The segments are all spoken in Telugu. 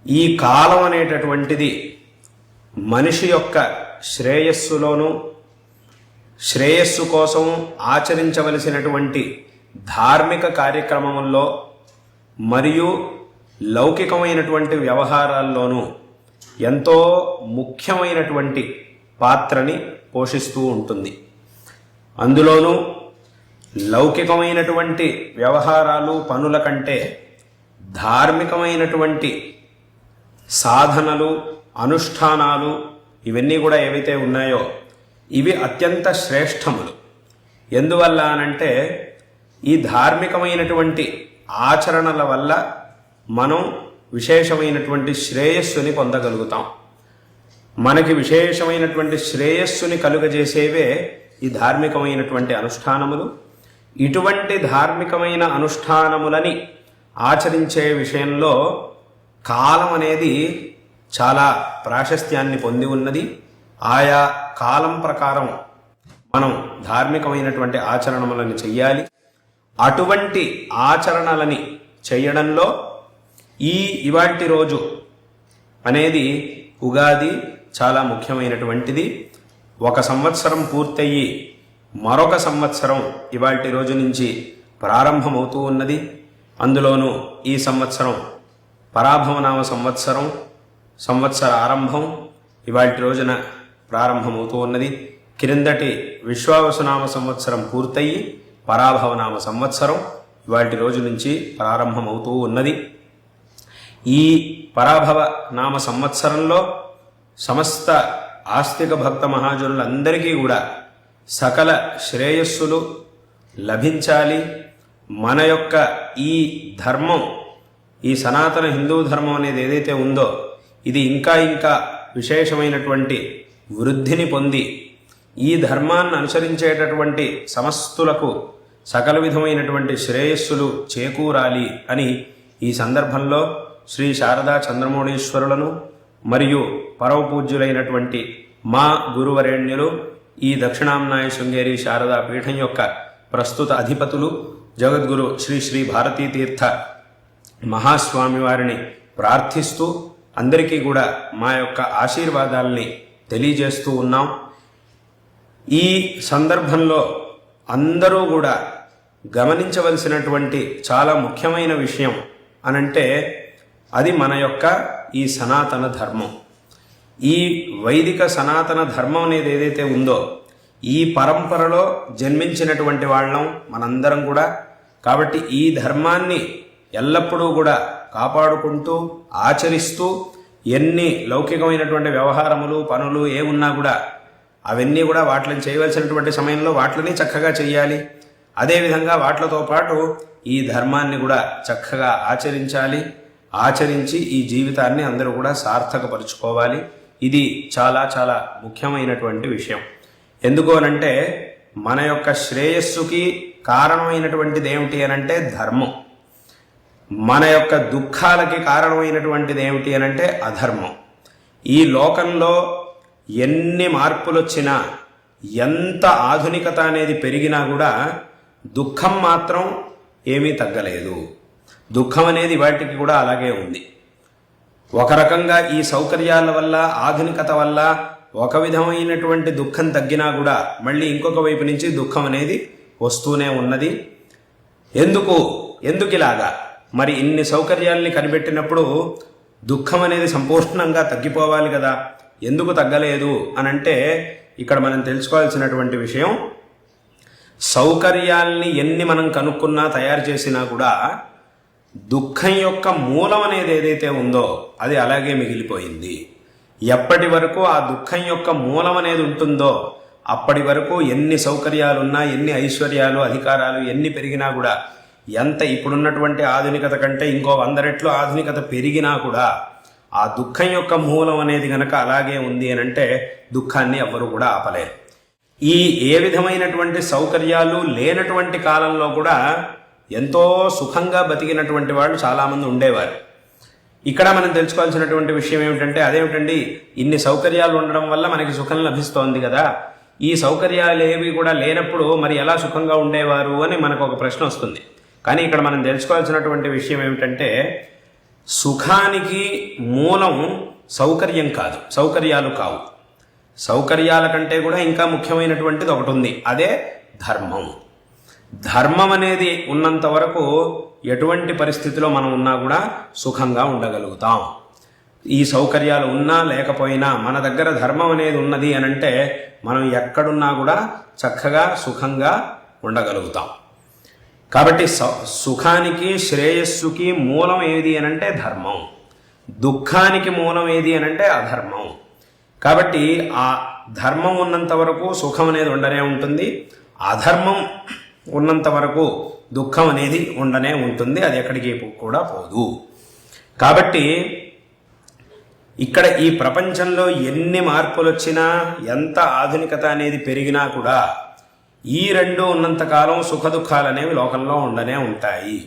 ఈ కాలం అనేటటువంటిది మనిషి యొక్క శ్రేయస్సులోనూ శ్రేయస్సు కోసం ఆచరించవలసినటువంటి ధార్మిక కార్యక్రమముల్లో మరియు లౌకికమైనటువంటి వ్యవహారాల్లోనూ ఎంతో ముఖ్యమైనటువంటి పాత్రని పోషిస్తూ ఉంటుంది. అందులోనూ లౌకికమైనటువంటి వ్యవహారాలు పనుల కంటే ధార్మికమైనటువంటి సాధనలు అనుష్ఠానాలు ఇవన్నీ కూడా ఏవైతే ఉన్నాయో ఇవి అత్యంత శ్రేష్టములు. ఎందువల్ల అనంటే ఈ ధార్మికమైనటువంటి ఆచరణల వల్ల మనం విశేషమైనటువంటి శ్రేయస్సుని పొందగలుగుతాం. మనకి విశేషమైనటువంటి శ్రేయస్సుని కలుగజేసేవే ఈ ధార్మికమైనటువంటి అనుష్ఠానములు. ఇటువంటి ధార్మికమైన అనుష్ఠానములని ఆచరించే విషయంలో కాలం అనేది చాలా ప్రాశస్త్యాన్ని పొంది ఉన్నది. ఆయా కాలం ప్రకారం మనం ధార్మికమైనటువంటి ఆచరణములను చెయ్యాలి. అటువంటి ఆచరణలని చేయడంలో ఇవాల్టి రోజు అనేది ఉగాది చాలా ముఖ్యమైనటువంటిది. ఒక సంవత్సరం పూర్తయ్యి మరొక సంవత్సరం ఇవాల్టి రోజు నుంచి ప్రారంభమవుతూ ఉన్నది. అందులోనూ ఈ సంవత్సరం పరాభవనామ సంవత్సర ఆరంభం ఇవాల్టి రోజున ప్రారంభమవుతూ ఉన్నది. క్రిందటి విశ్వావసునామ సంవత్సరం పూర్తయి పరాభవనామ సంవత్సరం ఇవాల్టి రోజు నుంచి ప్రారంభమవుతూ ఉన్నది. ఈ పరాభవ నామ సంవత్సరంలో సమస్త ఆస్తిక భక్త మహాజనులందరికీ కూడా సకల శ్రేయస్సులు లభించాలి. మన యొక్క ఈ ధర్మం, ఈ సనాతన హిందూ ధర్మం అనేది ఏదైతే ఉందో ఇది ఇంకా విశేషమైనటువంటి వృద్ధిని పొంది ఈ ధర్మాన్ని అనుసరించేటటువంటి సమస్తులకు సకల విధమైనటువంటి శ్రేయస్సులు చేకూరాలి అని ఈ సందర్భంలో శ్రీ శారదా చంద్రమౌళీశ్వరులను మరియు పరమపూజ్యులైనటువంటి మా గురువరేణ్యులు ఈ దక్షిణాంనాయ శృంగేరి శారదా పీఠం యొక్క ప్రస్తుత అధిపతులు జగద్గురు శ్రీ శ్రీ భారతీ తీర్థ మహాస్వామి వారిని ప్రార్థిస్తూ అందరికీ కూడా మా యొక్క ఆశీర్వాదాలని తెలియజేస్తూ ఉన్నాం. ఈ సందర్భంలో అందరూ కూడా గమనించవలసినటువంటి చాలా ముఖ్యమైన విషయం అనంటే అది మన యొక్క ఈ సనాతన ధర్మం. ఈ వైదిక సనాతన ధర్మం అనేది ఏదైతే ఉందో ఈ పరంపరలో జన్మించినటువంటి వాళ్ళం మనందరం కూడా. కాబట్టి ఈ ధర్మాన్ని ఎల్లప్పుడూ కూడా కాపాడుకుంటూ ఆచరిస్తూ ఎన్ని లౌకికమైనటువంటి వ్యవహారములు పనులు ఏమున్నా కూడా అవన్నీ కూడా వాటిని చేయవలసినటువంటి సమయంలో వాటిని చక్కగా చెయ్యాలి. అదేవిధంగా వాటితో పాటు ఈ ధర్మాన్ని కూడా చక్కగా ఆచరించాలి. ఆచరించి ఈ జీవితాన్ని అందరూ కూడా సార్థకపరుచుకోవాలి. ఇది చాలా చాలా ముఖ్యమైనటువంటి విషయం. ఎందుకు అనంటే మన యొక్క శ్రేయస్సుకి కారణమైనటువంటిది ఏమిటి అనంటే ధర్మం. మన యొక్క దుఃఖాలకి కారణమైనటువంటిది ఏమిటి అనంటే అధర్మం. ఈ లోకంలో ఎన్ని మార్పులు వచ్చినా ఎంత ఆధునికత అనేది పెరిగినా కూడా దుఃఖం మాత్రం ఏమీ తగ్గలేదు. దుఃఖం అనేది వాటికి కూడా అలాగే ఉంది. ఒక రకంగా ఈ సౌకర్యాల వల్ల ఆధునికత వల్ల ఒక విధమైనటువంటి దుఃఖం తగ్గినా కూడా మళ్ళీ ఇంకొక వైపు నుంచి దుఃఖం అనేది వస్తూనే ఉన్నది. ఎందుకు ఇలాగా? మరి ఇన్ని సౌకర్యాల్ని కనిపెట్టినప్పుడు దుఃఖం అనేది సంపూర్ణంగా తగ్గిపోవాలి కదా, ఎందుకు తగ్గలేదు అనంటే ఇక్కడ మనం తెలుసుకోవాల్సినటువంటి విషయం, సౌకర్యాల్ని ఎన్ని మనం కనుక్కున్నా తయారు చేసినా కూడా దుఃఖం యొక్క మూలం అనేది ఏదైతే ఉందో అది అలాగే మిగిలిపోయింది. ఎప్పటి వరకు ఆ దుఃఖం యొక్క మూలం అనేది ఉంటుందో అప్పటి వరకు ఎన్ని సౌకర్యాలున్నా ఎన్ని ఐశ్వర్యాలు అధికారాలు ఎన్ని పెరిగినా కూడా ఎంత ఇప్పుడున్నటువంటి ఆధునికత కంటే ఇంకో 100 రెట్లు ఆధునికత పెరిగినా కూడా ఆ దుఃఖం యొక్క మూలం అనేది గనక అలాగే ఉంది అనంటే దుఃఖాన్ని ఎవ్వరూ కూడా ఆపలేరు. ఏ విధమైనటువంటి సౌకర్యాలు లేనటువంటి కాలంలో కూడా ఎంతో సుఖంగా బతికినటువంటి వాళ్ళు చాలామంది ఉండేవారు. ఇక్కడ మనం తెలుసుకోవాల్సినటువంటి విషయం ఏమిటంటే అదేమిటండి, ఇన్ని సౌకర్యాలు ఉండడం వల్ల మనకి సుఖం లభిస్తోంది కదా, ఈ సౌకర్యాలు ఏవి కూడా లేనప్పుడు మరి ఎలా సుఖంగా ఉండేవారు అని మనకు ఒక ప్రశ్న వస్తుంది. కానీ ఇక్కడ మనం తెలుసుకోవాల్సినటువంటి విషయం ఏమిటంటే సుఖానికి మూలం సౌకర్యం కాదు, సౌకర్యాలు కావు. సౌకర్యాల కంటే కూడా ఇంకా ముఖ్యమైనటువంటిది ఒకటి ఉంది, అదే ధర్మం. ధర్మం అనేది ఉన్నంత వరకు ఎటువంటి పరిస్థితిలో మనం ఉన్నా కూడా సుఖంగా ఉండగలుగుతాం. ఈ సౌకర్యాలు ఉన్నా లేకపోయినా మన దగ్గర ధర్మం అనేది ఉన్నది అనంటే మనం ఎక్కడున్నా కూడా చక్కగా సుఖంగా ఉండగలుగుతాం. కాబట్టి సుఖానికి శ్రేయస్సుకి మూలం ఏది అనంటే ధర్మం, దుఃఖానికి మూలం ఏది అనంటే అధర్మం. కాబట్టి ఆ ధర్మం ఉన్నంత వరకు సుఖం అనేది ఉండనే ఉంటుంది, అధర్మం ఉన్నంత వరకు దుఃఖం అనేది ఉండనే ఉంటుంది, అది ఎక్కడికి కూడా పోదు. కాబట్టి ఇక్కడ ఈ ప్రపంచంలో ఎన్ని మార్పులు వచ్చినా, ఎంత ఆధునికత అనేది పెరిగినా కూడా ఈ రెండు ఉన్నంతకాలం సుఖ దుఃఖాలు అనేవి లోకంలో ఉండనే ఉంటాయి.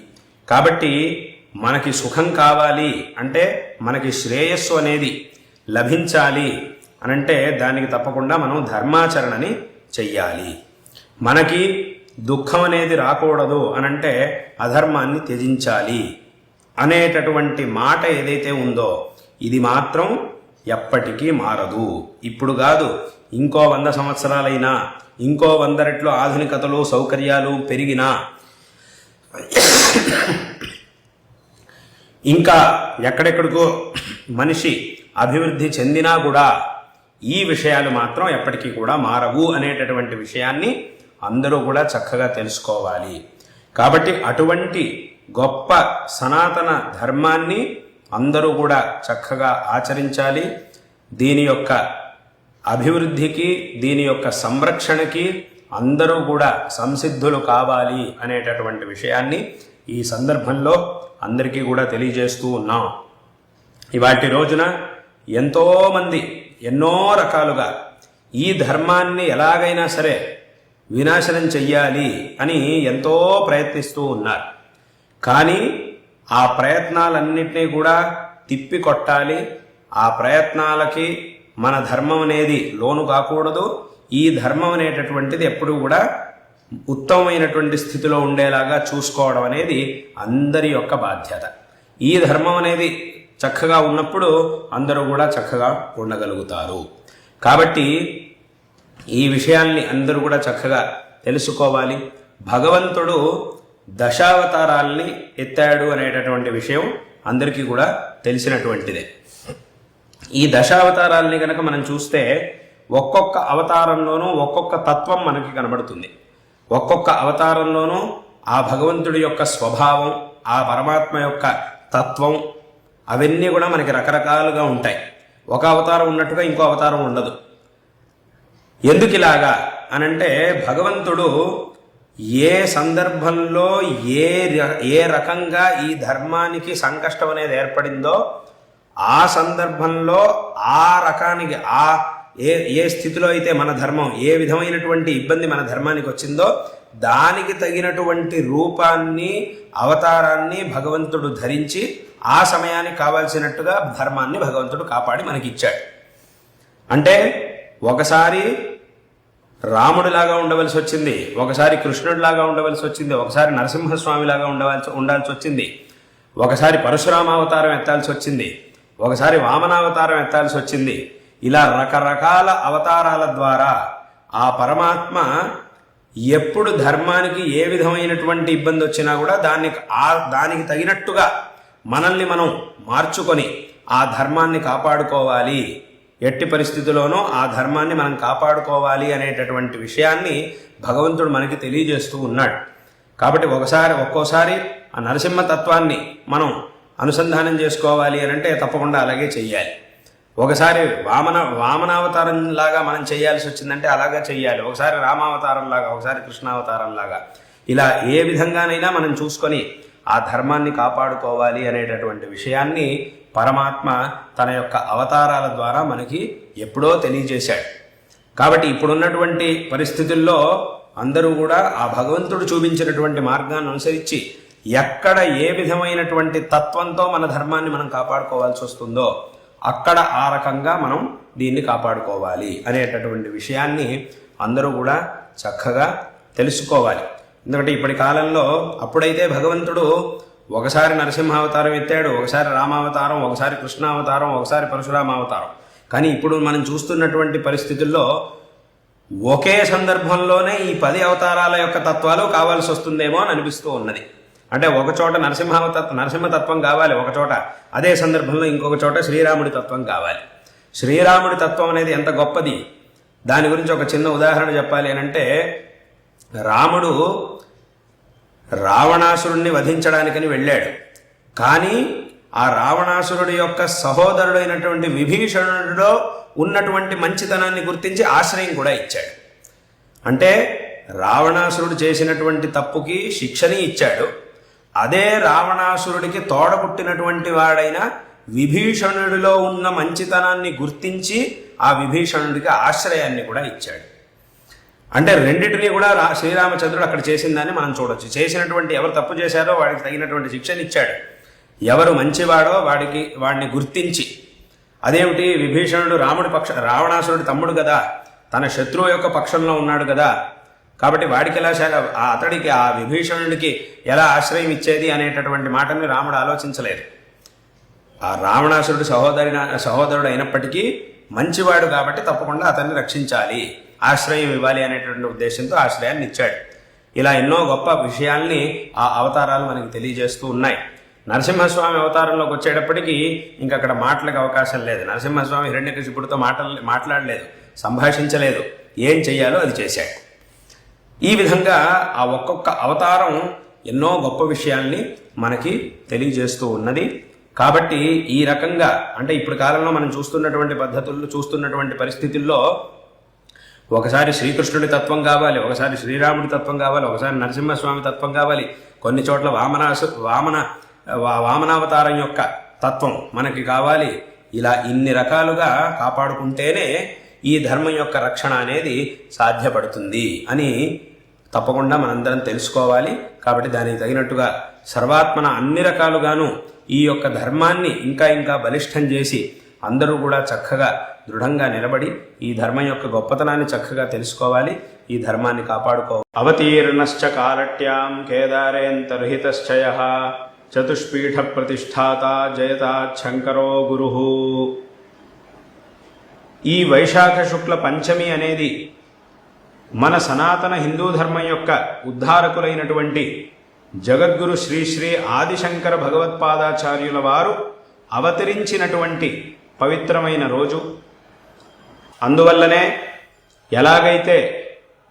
కాబట్టి మనకి సుఖం కావాలి అంటే, మనకి శ్రేయస్సు అనేది లభించాలి అనంటే దానికి తప్పకుండా మనం ధర్మాచరణని చెయ్యాలి. మనకి దుఃఖం అనేది రాకూడదు అనంటే అధర్మాన్ని త్యజించాలి అనేటటువంటి మాట ఏదైతే ఉందో ఇది మాత్రం ఎప్పటికీ మారదు. ఇప్పుడు కాదు, ఇంకో 100 సంవత్సరాలైనా, ఇంకో 100 రెట్లు ఆధునికతలు సౌకర్యాలు పెరిగినా, ఇంకా ఎక్కడెక్కడికో మనిషి అభివృద్ధి చెందినా కూడా ఈ విషయాలు మాత్రం ఎప్పటికీ కూడా మారవు అనేటటువంటి విషయాన్ని అందరూ కూడా చక్కగా తెలుసుకోవాలి. కాబట్టి అటువంటి గొప్ప సనాతన ధర్మాన్ని అందరూ కూడా చక్కగా ఆచరించాలి. దీని యొక్క అభివృద్ధికి, దీని యొక్క సంరక్షణకి అందరూ కూడా సంసిద్ధులు కావాలి అనేటటువంటి విషయాన్ని ఈ సందర్భంలో అందరికీ కూడా తెలియజేస్తూ ఉన్నాం. ఇవాటి రోజున ఎంతోమంది ఎన్నో రకాలుగా ఈ ధర్మాన్ని ఎలాగైనా సరే వినాశనం చెయ్యాలి అని ఎంతో ప్రయత్నిస్తూ ఉన్నారు. కానీ ఆ ప్రయత్నాలన్నింటినీ కూడా తిప్పికొట్టాలి. ఆ ప్రయత్నాలకి మన ధర్మం అనేది లోను కాకూడదు. ఈ ధర్మం అనేటటువంటిది ఎప్పుడు కూడా ఉత్తమమైనటువంటి స్థితిలో ఉండేలాగా చూసుకోవడం అనేది అందరి యొక్క బాధ్యత. ఈ ధర్మం అనేది చక్కగా ఉన్నప్పుడు అందరూ కూడా చక్కగా ఉండగలుగుతారు. కాబట్టి ఈ విషయాల్ని అందరూ కూడా చక్కగా తెలుసుకోవాలి. భగవంతుడు దశావతారాల్ని ఎత్తాడు అనేటటువంటి విషయం అందరికీ కూడా తెలిసినటువంటిదే. ఈ దశావతారాల్ని కనుక మనం చూస్తే ఒక్కొక్క అవతారంలోనూ ఒక్కొక్క తత్వం మనకి కనబడుతుంది. ఒక్కొక్క అవతారంలోనూ ఆ భగవంతుడి యొక్క స్వభావం, ఆ పరమాత్మ యొక్క తత్వం అవన్నీ కూడా మనకి రకరకాలుగా ఉంటాయి. ఒక అవతారం ఉన్నట్టుగా ఇంకో అవతారం ఉండదు. ఎందుకు ఇలాగా అనంటే భగవంతుడు ఏ సందర్భంలో ఏ రకంగా ఈ ధర్మానికి సంకష్టం అనేది ఏర్పడిందో ఆ సందర్భంలో ఆ రకానికి ఏ స్థితిలో అయితే మన ధర్మం, ఏ విధమైనటువంటి ఇబ్బంది మన ధర్మానికి వచ్చిందో దానికి తగినటువంటి రూపాన్ని, అవతారాన్ని భగవంతుడు ధరించి ఆ సమయానికి కావాల్సినట్టుగా ధర్మాన్ని భగవంతుడు కాపాడి మనకి ఇచ్చాడు. అంటే ఒకసారి రాముడిలాగా ఉండవలసి వచ్చింది, ఒకసారి కృష్ణుడిలాగా ఉండవలసి వచ్చింది, ఒకసారి నరసింహస్వామిలాగా ఉండాల్సి వచ్చింది, ఒకసారి పరశురామావతారం ఎత్తాల్సి వచ్చింది, ఒకసారి వామనావతారం ఎత్తాల్సి వచ్చింది. ఇలా రకరకాల అవతారాల ద్వారా ఆ పరమాత్మ ఎప్పుడు ధర్మానికి ఏ విధమైనటువంటి ఇబ్బంది వచ్చినా కూడా దానికి తగినట్టుగా మనల్ని మనం మార్చుకొని ఆ ధర్మాన్ని కాపాడుకోవాలి, ఎట్టి పరిస్థితుల్లోనూ ఆ ధర్మాన్ని మనం కాపాడుకోవాలి అనేటటువంటి విషయాన్ని భగవంతుడు మనకి తెలియజేస్తూ ఉన్నాడు. కాబట్టి ఒక్కోసారి ఆ నరసింహతత్వాన్ని మనం అనుసంధానం చేసుకోవాలి అనంటే తప్పకుండా అలాగే చెయ్యాలి. ఒకసారి వామనావతారం లాగా మనం చేయాల్సి వచ్చిందంటే అలాగా చెయ్యాలి. ఒకసారి రామావతారం లాగా, ఒకసారి కృష్ణావతారం లాగా, ఇలా ఏ విధంగానైనా మనం చూసుకొని ఆ ధర్మాన్ని కాపాడుకోవాలి అనేటటువంటి విషయాన్ని పరమాత్మ తన యొక్క అవతారాల ద్వారా మనకి ఎప్పుడో తెలియజేశాడు. కాబట్టి ఇప్పుడున్నటువంటి పరిస్థితుల్లో అందరూ కూడా ఆ భగవంతుడు చూపించినటువంటి మార్గాన్ని అనుసరించి ఎక్కడ ఏ విధమైనటువంటి తత్వంతో మన ధర్మాన్ని మనం కాపాడుకోవాల్సి వస్తుందో అక్కడ ఆ రకంగా మనం దీన్ని కాపాడుకోవాలి అనేటటువంటి విషయాన్ని అందరూ కూడా చక్కగా తెలుసుకోవాలి. ఎందుకంటే ఇప్పటి కాలంలో అప్పుడైతే భగవంతుడు ఒకసారి నరసింహావతారం ఎత్తాడు, ఒకసారి రామావతారం, ఒకసారి కృష్ణావతారం, ఒకసారి పరశురామావతారం. కానీ ఇప్పుడు మనం చూస్తున్నటువంటి పరిస్థితుల్లో ఒకే సందర్భంలోనే ఈ 10 అవతారాల యొక్క తత్వాలు కావాల్సి వస్తుందేమో అని అనిపిస్తూ ఉన్నది. అంటే ఒక చోట నరసింహతత్వం కావాలి, ఒక చోట అదే సందర్భంలో ఇంకొక చోట శ్రీరాముడి తత్వం కావాలి. శ్రీరాముడి తత్వం అనేది ఎంత గొప్పది, దాని గురించి ఒక చిన్న ఉదాహరణ చెప్పాలి అనంటే, రాముడు రావణాసురుణ్ణి వధించడానికని వెళ్ళాడు. కానీ ఆ రావణాసురుడి యొక్క సహోదరుడైనటువంటి విభీషణుడిలో ఉన్నటువంటి మంచితనాన్ని గుర్తించి ఆశ్రయం కూడా ఇచ్చాడు. అంటే రావణాసురుడు చేసినటువంటి తప్పుకి శిక్షని ఇచ్చాడు. అదే రావణాసురుడికి తోడబుట్టినటువంటి వాడైన విభీషణుడిలో ఉన్న మంచితనాన్ని గుర్తించి ఆ విభీషణుడికి ఆశ్రయాన్ని కూడా ఇచ్చాడు. అంటే రెండింటినీ కూడా శ్రీరామచంద్రుడు అక్కడ చేసిందని మనం చూడొచ్చు. చేసినటువంటి ఎవరు తప్పు చేశారో వాడికి తగినటువంటి శిక్షణ ఇచ్చాడు, ఎవరు మంచివాడో వాడిని గుర్తించి. అదేమిటి, విభీషణుడు రావణాసురుడి తమ్ముడు కదా, తన శత్రువు యొక్క పక్షంలో ఉన్నాడు కదా, కాబట్టి వాడికి ఎలా అతడికి ఆ విభీషణుడికి ఎలా ఆశ్రయం ఇచ్చేది అనేటటువంటి మాటని రాముడు ఆలోచించలేదు. ఆ రావణాసురుడు సహోదరుడు అయినప్పటికీ మంచివాడు కాబట్టి తప్పకుండా అతన్ని రక్షించాలి, ఆశ్రయం ఇవ్వాలి అనేటువంటి ఉద్దేశంతో ఆశ్రయాన్ని ఇచ్చాడు. ఇలా ఎన్నో గొప్ప విషయాల్ని ఆ అవతారాలు మనకి తెలియజేస్తూ ఉన్నాయి. నరసింహస్వామి అవతారంలోకి వచ్చేటప్పటికీ ఇంకక్కడ మాటలకు అవకాశం లేదు. నరసింహస్వామి హిరణ్యకశిపుడితో మాట్లాడలేదు, సంభాషించలేదు, ఏం చెయ్యాలో అది చేశాడు. ఈ విధంగా ఆ ఒక్కొక్క అవతారం ఎన్నో గొప్ప విషయాల్ని మనకి తెలియజేస్తూ ఉన్నది. కాబట్టి ఈ రకంగా అంటే ఇప్పుడు కాలంలో మనం చూస్తున్నటువంటి పద్ధతుల్లో, చూస్తున్నటువంటి పరిస్థితుల్లో ఒకసారి శ్రీకృష్ణుడి తత్వం కావాలి, ఒకసారి శ్రీరాముడి తత్వం కావాలి, ఒకసారి నరసింహస్వామి తత్వం కావాలి, కొన్ని చోట్ల వామనావతారం యొక్క తత్వం మనకి కావాలి. ఇలా ఇన్ని రకాలుగా కాపాడుకుంటేనే ఈ ధర్మం యొక్క రక్షణ అనేది సాధ్యపడుతుంది అని తప్పకుండా మనందరం తెలుసుకోవాలి. కాబట్టి దానికి తగినట్టుగా సర్వాత్మన అన్ని రకాలుగాను ఈ యొక్క ధర్మాన్ని ఇంకా ఇంకా బలిష్టం చేసి అందరూ కూడా చక్కగా దృఢంగా నిలబడి ఈ ధర్మం యొక్క గొప్పతనాన్ని చక్కగా తెలుసుకోవాలి, ఈ ధర్మాన్ని కాపాడుకోవాలి. అవతీర్ణశ్చ కాలట్యాం కేదారేంతర్హితశ్చయః చతుష్పీఠ ప్రతిష్ఠాత జయతాత్ శంకరో గురుః. ఈ వైశాఖ శుక్ల పంచమి అనేది మన సనాతన హిందూ ధర్మం యొక్క ఉద్ధారకులైనటువంటి జగద్గురు శ్రీ శ్రీ ఆదిశంకర భగవత్పాదాచార్యుల వారు అవతరించినటువంటి పవిత్రమైన రోజు. అందువల్లనే ఎలాగైతే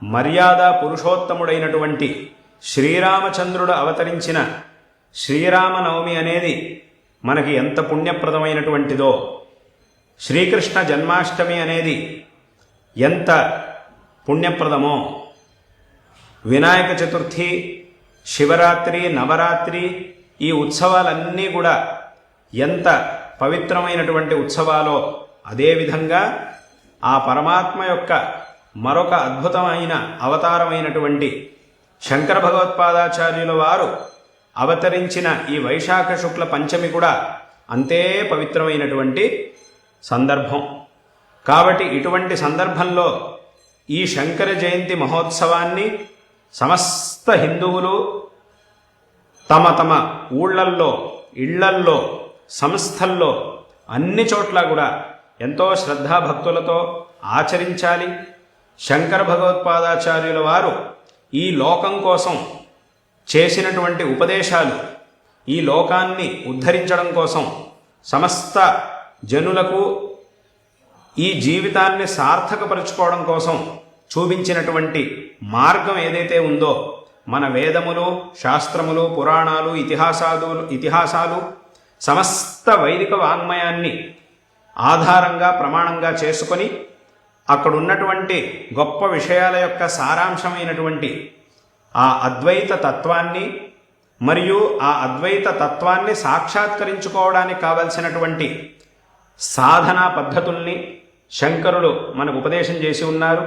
మర్యాద పురుషోత్తముడైనటువంటి శ్రీరామచంద్రుడు అవతరించిన శ్రీరామనవమి అనేది మనకి ఎంత పుణ్యప్రదమైనటువంటిదో, శ్రీకృష్ణ జన్మాష్టమి అనేది ఎంత పుణ్యప్రదమో, వినాయక చతుర్థి, శివరాత్రి, నవరాత్రి ఈ ఉత్సవాలన్నీ కూడా ఎంత పవిత్రమైనటువంటి ఉత్సవాలో, అదేవిధంగా ఆ పరమాత్మ యొక్క మరొక అద్భుతమైన అవతారమైనటువంటి శంకర భగవత్పాదాచార్యుల వారు అవతరించిన ఈ వైశాఖ శుక్ల పంచమి కూడా అంతే పవిత్రమైనటువంటి సందర్భం. కాబట్టి ఇటువంటి సందర్భంలో ఈ శంకర జయంతి మహోత్సవాన్ని సమస్త హిందువులు తమ తమ ఊళ్ళల్లో, ఇళ్లల్లో, సంస్థల్లో అన్ని చోట్ల కూడా ఎంతో శ్రద్ధాభక్తులతో ఆచరించాలి. శంకర భగవత్పాదాచార్యుల వారు ఈ లోకం కోసం చేసినటువంటి ఉపదేశాలు, ఈ లోకాన్ని ఉద్ధరించడం కోసం, సమస్త జనులకు ఈ జీవితాన్ని సార్థకపరుచుకోవడం కోసం చూపించినటువంటి మార్గం ఏదైతే ఉందో, మన వేదములు, శాస్త్రములు, పురాణాలు, ఇతిహాసాలు సమస్త వైదిక వాంగ్మయాన్ని ఆధారంగా ప్రమాణంగా చేసుకొని అక్కడున్నటువంటి గొప్ప విషయాల యొక్క సారాంశమైనటువంటి ఆ అద్వైత తత్వాన్ని మరియు ఆ అద్వైత తత్వాన్ని సాక్షాత్కరించుకోవడానికి కావలసినటువంటి సాధనా పద్ధతుల్ని శంకరులు మనకు ఉపదేశం చేసి ఉన్నారు.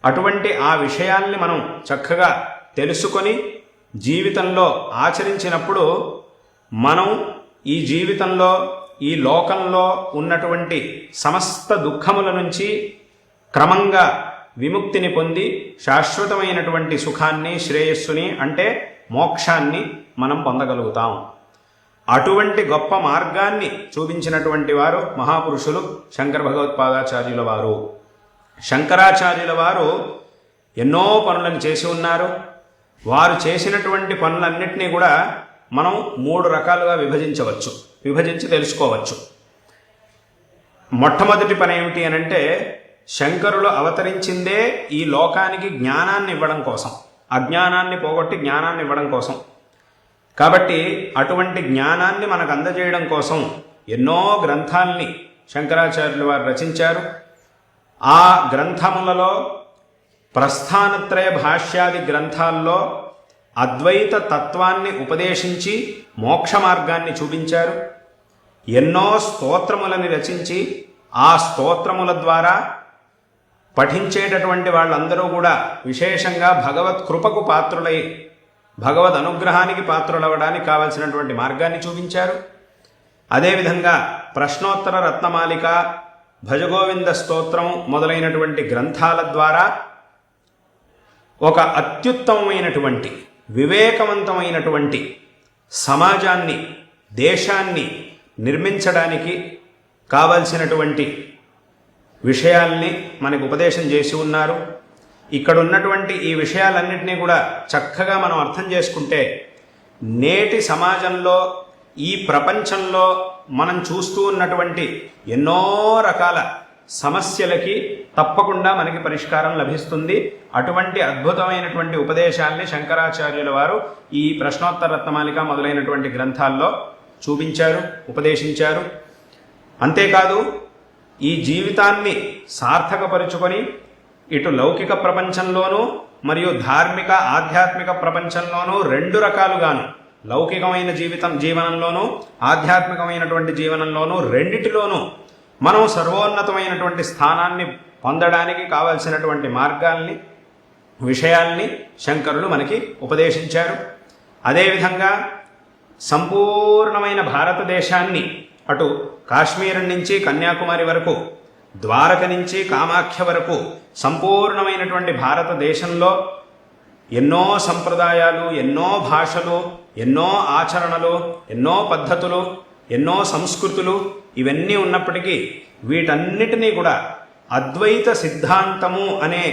అటువంటి ఆ విషయాల్ని మనం చక్కగా తెలుసుకొని జీవితంలో ఆచరించినప్పుడు మనం ఈ జీవితంలో, ఈ లోకంలో ఉన్నటువంటి సమస్త దుఃఖముల నుంచి క్రమంగా విముక్తిని పొంది శాశ్వతమైనటువంటి సుఖాన్ని, శ్రేయస్సుని అంటే మోక్షాన్ని మనం పొందగలుగుతాం. అటువంటి గొప్ప మార్గాన్ని చూపించినటువంటి వారు మహాపురుషులు శంకర భగవత్పాదాచార్యుల వారు. శంకరాచార్యుల వారు ఎన్నో పనులను చేసి ఉన్నారు. వారు చేసినటువంటి పనులన్నింటినీ కూడా మనం 3 రకాలుగా విభజించి తెలుసుకోవచ్చు. మొట్టమొదటి పని ఏమిటి అనంటే, శంకరులు అవతరించిందే ఈ లోకానికి జ్ఞానాన్ని ఇవ్వడం కోసం, అజ్ఞానాన్ని పోగొట్టి జ్ఞానాన్ని ఇవ్వడం కోసం. కాబట్టి అటువంటి జ్ఞానాన్ని మనకు అందజేయడం కోసం ఎన్నో గ్రంథాల్ని శంకరాచార్యులు వారు రచించారు. ఆ గ్రంథములలో ప్రస్థానత్రయ భాష్యాది గ్రంథాల్లో అద్వైత తత్వాన్ని ఉపదేశించి మోక్ష మార్గాన్ని చూపించారు. ఎన్నో స్తోత్రములని రచించి ఆ స్తోత్రముల ద్వారా పఠించేటటువంటి వాళ్ళందరూ కూడా విశేషంగా భగవత్ కృపకు పాత్రులై భగవద్ అనుగ్రహానికి పాత్రులవ్వడానికి కావలసినటువంటి మార్గాన్ని చూపించారు. అదేవిధంగా ప్రశ్నోత్తర రత్నమాలిక, భజగోవింద స్తోత్రం మొదలైనటువంటి గ్రంథాల ద్వారా ఒక అత్యుత్తమమైనటువంటి వివేకవంతమైనటువంటి సమాజాన్ని, దేశాన్ని నిర్మించడానికి కావలసినటువంటి విషయాల్ని మనకు ఉపదేశం చేసి ఉన్నారు. ఇక్కడ ఉన్నటువంటి ఈ విషయాలన్నింటినీ కూడా చక్కగా మనం అర్థం చేసుకుంటే నేటి సమాజంలో, ఈ ప్రపంచంలో మనం చూస్తూ ఉన్నటువంటి ఎన్నో రకాల సమస్యలకి తప్పకుండా మనకి పరిష్కారం లభిస్తుంది. అటువంటి అద్భుతమైనటువంటి ఉపదేశాల్ని శంకరాచార్యుల వారు ఈ ప్రశ్నోత్తర రత్నమాలిక మొదలైనటువంటి గ్రంథాల్లో చూపించారు, ఉపదేశించారు. అంతేకాదు ఈ జీవితాన్ని సార్థకపరుచుకొని ఇటు లౌకిక ప్రపంచంలోనూ మరియు ధార్మిక ఆధ్యాత్మిక ప్రపంచంలోనూ 2 రకాలుగాను, లౌకికమైన జీవనంలోనూ ఆధ్యాత్మికమైనటువంటి జీవనంలోనూ రెండిటిలోనూ మనం సర్వోన్నతమైనటువంటి స్థానాన్ని పొందడానికి కావలసినటువంటి మార్గాల్ని, విషయాల్ని శంకరులు మనకి ఉపదేశించారు. అదేవిధంగా సంపూర్ణమైన భారతదేశాన్ని అటు కాశ్మీరం నుంచి కన్యాకుమారి వరకు, ద్వారక నుంచి కామాఖ్య వరకు సంపూర్ణమైనటువంటి భారతదేశంలో ఎన్నో సంప్రదాయాలు, ఎన్నో భాషలు, ఎన్నో ఆచరణలు, ఎన్నో పద్ధతులు, ఎన్నో సంస్కృతులు ఇవన్నీ ఉన్నప్పటికీ వీటన్నిటినీ కూడా అద్వైత సిద్ధాంతము అనే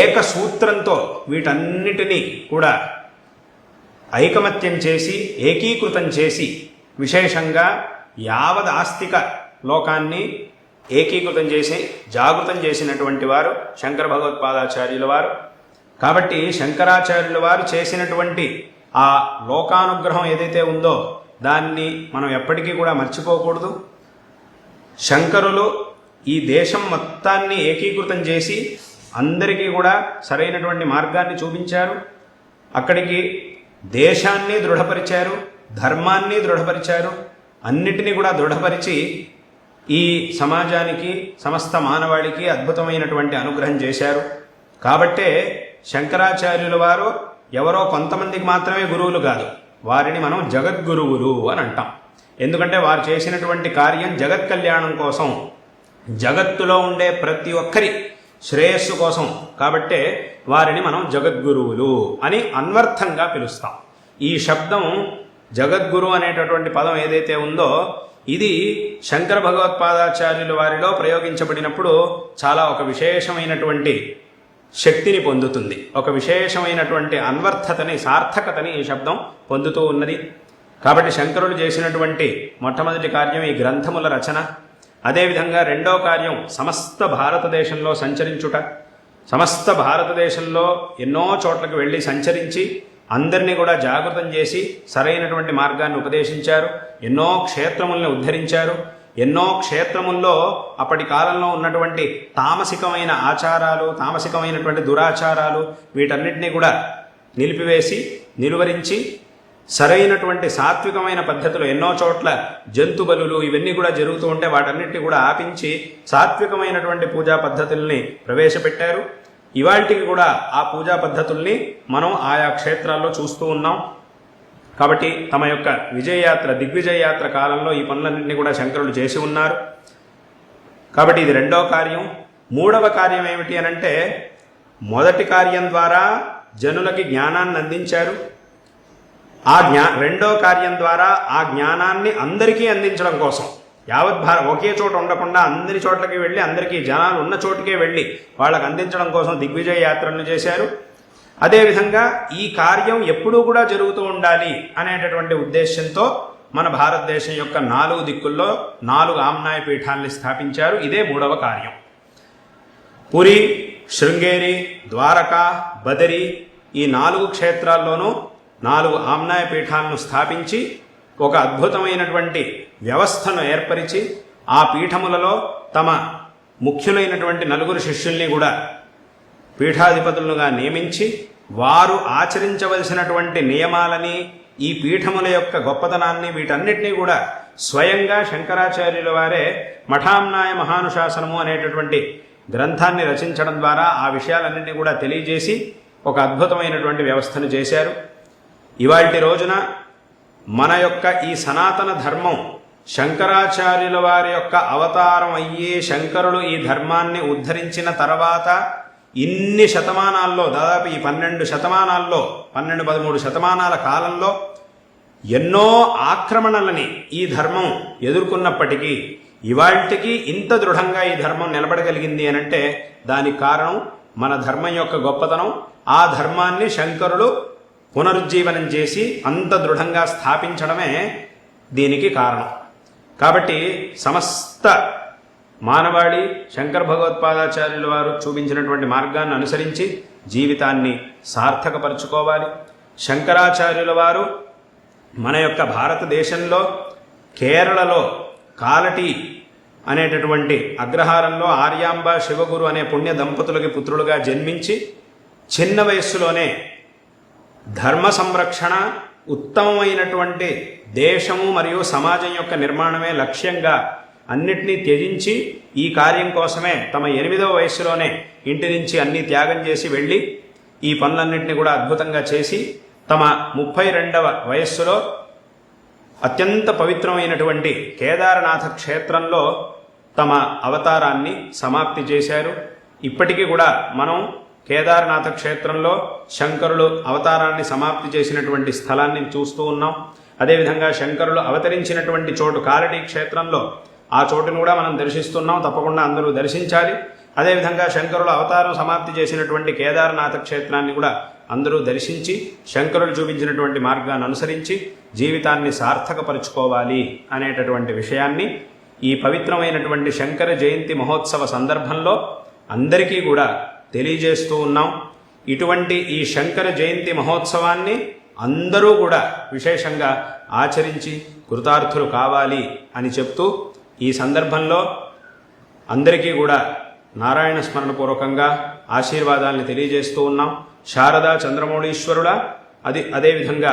ఏకసూత్రంతో వీటన్నిటినీ కూడా ఐకమత్యం చేసి, ఏకీకృతం చేసి, విశేషంగా యావద్ ఆస్తిక లోకాన్ని ఏకీకృతం చేసి జాగృతం చేసినటువంటి వారు శంకర భగవత్పాదాచార్యుల వారు. కాబట్టి శంకరాచార్యుల వారు చేసినటువంటి ఆ లోకానుగ్రహం ఏదైతే ఉందో దాన్ని మనం ఎప్పటికీ కూడా మర్చిపోకూడదు. శంకరులు ఈ దేశం మొత్తాన్ని ఏకీకృతం చేసి అందరికీ కూడా సరైనటువంటి మార్గాన్ని చూపించారు. అక్కడికి దేశాన్ని దృఢపరిచారు, ధర్మాన్ని దృఢపరిచారు, అన్నిటినీ కూడా దృఢపరిచి ఈ సమాజానికి, సమస్త మానవాళికి అద్భుతమైనటువంటి అనుగ్రహం చేశారు. కాబట్టే శంకరాచార్యుల వారు ఎవరో కొంతమందికి మాత్రమే గురువులు కాదు, వారిని మనం జగద్గురువులు అని అంటాం. ఎందుకంటే వారు చేసినటువంటి కార్యం జగత్ కళ్యాణం కోసం, జగత్తులో ఉండే ప్రతి ఒక్కరి శ్రేయస్సు కోసం. కాబట్టే వారిని మనం జగద్గురువులు అని అన్వర్థంగా పిలుస్తాం. ఈ శబ్దం జగద్గురు అనేటటువంటి పదం ఏదైతే ఉందో ఇది శంకర భగవత్పాదాచార్యుల వారిలో ప్రయోగించబడినప్పుడు చాలా ఒక విశేషమైనటువంటి శక్తిని పొందుతుంది, ఒక విశేషమైనటువంటి అన్వర్థతని, సార్థకతని ఈ శబ్దం పొందుతూ ఉన్నది. కాబట్టి శంకరులు చేసినటువంటి మొట్టమొదటి కార్యం ఈ గ్రంథముల రచన. అదేవిధంగా రెండో కార్యం సమస్త భారతదేశంలో సంచరించుట. సమస్త భారతదేశంలో ఎన్నో చోట్లకు వెళ్ళి సంచరించి అందరినీ కూడా జాగృతం చేసి సరైనటువంటి మార్గాన్ని ఉపదేశించారు. ఎన్నో క్షేత్రములను ఉద్ధరించారు. ఎన్నో క్షేత్రముల్లో అప్పటి కాలంలో ఉన్నటువంటి తామసికమైన ఆచారాలు, తామసికమైనటువంటి దురాచారాలు వీటన్నిటినీ కూడా నిలిపివేసి, నిలువరించి సరైనటువంటి సాత్వికమైన పద్ధతులు, ఎన్నో చోట్ల జంతు బలులు ఇవన్నీ కూడా జరుగుతూ ఉంటే వాటన్నిటిని కూడా ఆపించి సాత్వికమైనటువంటి పూజా పద్ధతుల్ని ప్రవేశపెట్టారు. ఇవాళకి కూడా ఆ పూజా పద్ధతుల్ని మనం ఆయా క్షేత్రాల్లో చూస్తూ ఉన్నాం. కాబట్టి తమ యొక్క విజయయాత్ర, దిగ్విజయయాత్ర కాలంలో ఈ పనులన్నింటినీ కూడా శంకరులు చేసి ఉన్నారు. కాబట్టి ఇది రెండో కార్యం. మూడవ కార్యం ఏమిటి అనంటే, మొదటి కార్యం ద్వారా జనులకి జ్ఞానాన్ని అందించారు. రెండో కార్యం ద్వారా ఆ జ్ఞానాన్ని అందరికీ అందించడం కోసం యావత్ ఒకే చోట ఉండకుండా అందరి చోట్లకి వెళ్ళి అందరికీ జనాలు ఉన్న చోటుకే వెళ్ళి వాళ్ళకు అందించడం కోసం దిగ్విజయ యాత్రలను చేశారు. అదేవిధంగా ఈ కార్యం ఎప్పుడూ కూడా జరుగుతూ ఉండాలి అనేటటువంటి ఉద్దేశంతో మన భారతదేశం యొక్క 4 దిక్కుల్లో 4 ఆమ్నాయ పీఠాలని స్థాపించారు. ఇదే 3వ కార్యం. పురి, శృంగేరి, ద్వారకా, బదరి ఈ 4 క్షేత్రాల్లోనూ 4 ఆమ్నాయ పీఠాలను స్థాపించి ఒక అద్భుతమైనటువంటి వ్యవస్థను ఏర్పరిచి ఆ పీఠములలో తమ ముఖ్యులైనటువంటి 4 శిష్యుల్ని కూడా పీఠాధిపతులుగా నియమించి వారు ఆచరించవలసినటువంటి నియమాలని, ఈ పీఠముల యొక్క గొప్పతనాన్ని, వీటన్నిటినీ కూడా స్వయంగా శంకరాచార్యుల వారే మఠామ్నాయ మహానుశాసనము అనేటటువంటి గ్రంథాన్ని రచించడం ద్వారా ఆ విషయాలన్నింటినీ కూడా తెలియజేసి ఒక అద్భుతమైనటువంటి వ్యవస్థను చేశారు. ఇవాల్టి రోజున మన యొక్క ఈ సనాతన ధర్మం శంకరాచార్యుల వారి యొక్క అవతారం అయ్యే శంకరులు ఈ ధర్మాన్ని ఉద్ధరించిన తర్వాత ఇన్ని శతమానాల్లో, దాదాపు ఈ 12 శతమానాల్లో 12-13 శతమానాల కాలంలో ఎన్నో ఆక్రమణలని ఈ ధర్మం ఎదుర్కొన్నప్పటికీ ఇవాళ్టికి ఇంత దృఢంగా ఈ ధర్మం నిలబడగలిగింది అనంటే దానికి కారణం మన ధర్మం యొక్క గొప్పతనం. ఆ ధర్మాన్ని శంకరులు పునరుజ్జీవనం చేసి అంత దృఢంగా స్థాపించడమే దీనికి కారణం. కాబట్టి సమస్త మానవాళి శంకర భగవత్పాదాచార్యుల వారు చూపించినటువంటి మార్గాన్ని అనుసరించి జీవితాన్ని సార్థకపరుచుకోవాలి. శంకరాచార్యుల వారు మన యొక్క భారతదేశంలో కేరళలో కాలటి అనేటటువంటి అగ్రహారంలో ఆర్యాంబ శివగురు అనే పుణ్య దంపతులకి పుత్రులుగా జన్మించి చిన్న వయస్సులోనే ధర్మ సంరక్షణ, ఉత్తమమైనటువంటి దేశము మరియు సమాజం యొక్క నిర్మాణమే లక్ష్యంగా అన్నిటినీ త్యజించి ఈ కార్యం కోసమే తమ 8వ వయస్సులోనే ఇంటి నుంచి అన్నీ త్యాగం చేసి వెళ్ళి ఈ పనులన్నింటినీ కూడా అద్భుతంగా చేసి తమ 32వ వయస్సులో అత్యంత పవిత్రమైనటువంటి కేదారనాథ క్షేత్రంలో తమ అవతారాన్ని సమాప్తి చేశారు. ఇప్పటికీ కూడా మనం కేదారనాథ క్షేత్రంలో శంకరులు అవతారాన్ని సమాప్తి చేసినటువంటి స్థలాన్ని చూస్తూ ఉన్నాం. అదేవిధంగా శంకరులు అవతరించినటువంటి చోటు కాలటి క్షేత్రంలో ఆ చోటును కూడా మనం దర్శిస్తున్నాం. తప్పకుండా అందరూ దర్శించాలి. అదేవిధంగా శంకరులు అవతారం సమాప్తి చేసినటువంటి కేదారనాథ క్షేత్రాన్ని కూడా అందరూ దర్శించి శంకరులు చూపించినటువంటి మార్గాన్ని అనుసరించి జీవితాన్ని సార్థకపరుచుకోవాలి అనేటటువంటి విషయాన్ని ఈ పవిత్రమైనటువంటి శంకర జయంతి మహోత్సవ సందర్భంలో అందరికీ కూడా తెలియజేస్తూ ఉన్నాం. ఇటువంటి ఈ శంకర జయంతి మహోత్సవాన్ని అందరూ కూడా విశేషంగా ఆచరించి కృతార్థులు కావాలి అని చెప్తూ ఈ సందర్భంలో అందరికీ కూడా నారాయణ స్మరణపూర్వకంగా ఆశీర్వాదాలను తెలియజేస్తూ ఉన్నాం. శారదా చంద్రమౌళీశ్వరుడా, అదేవిధంగా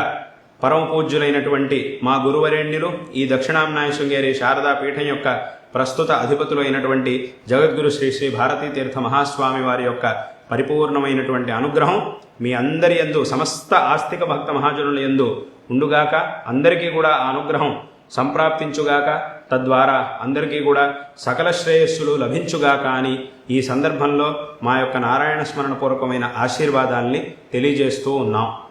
పరమ పూజ్యులైనటువంటి మా గురువరేణ్యులు ఈ దక్షిణామ్నాయ శృంగేరి శారదా పీఠం యొక్క ప్రస్తుత అధిపతులు అయినటువంటి జగద్గురు శ్రీ శ్రీ భారతీ తీర్థ మహాస్వామి వారి యొక్క పరిపూర్ణమైనటువంటి అనుగ్రహం మీ అందరి యందు, సమస్త ఆస్తిక భక్త మహాజనుల యందు ఉండుగాక. అందరికీ కూడా ఆ అనుగ్రహం సంప్రాప్తించుగాక. తద్వారా అందరికీ కూడా సకల శ్రేయస్సులు లభించుగాక అని ఈ సందర్భంలో మా యొక్క నారాయణ స్మరణ పూర్వకమైన ఆశీర్వాదాల్ని తెలియజేస్తూ ఉన్నాం.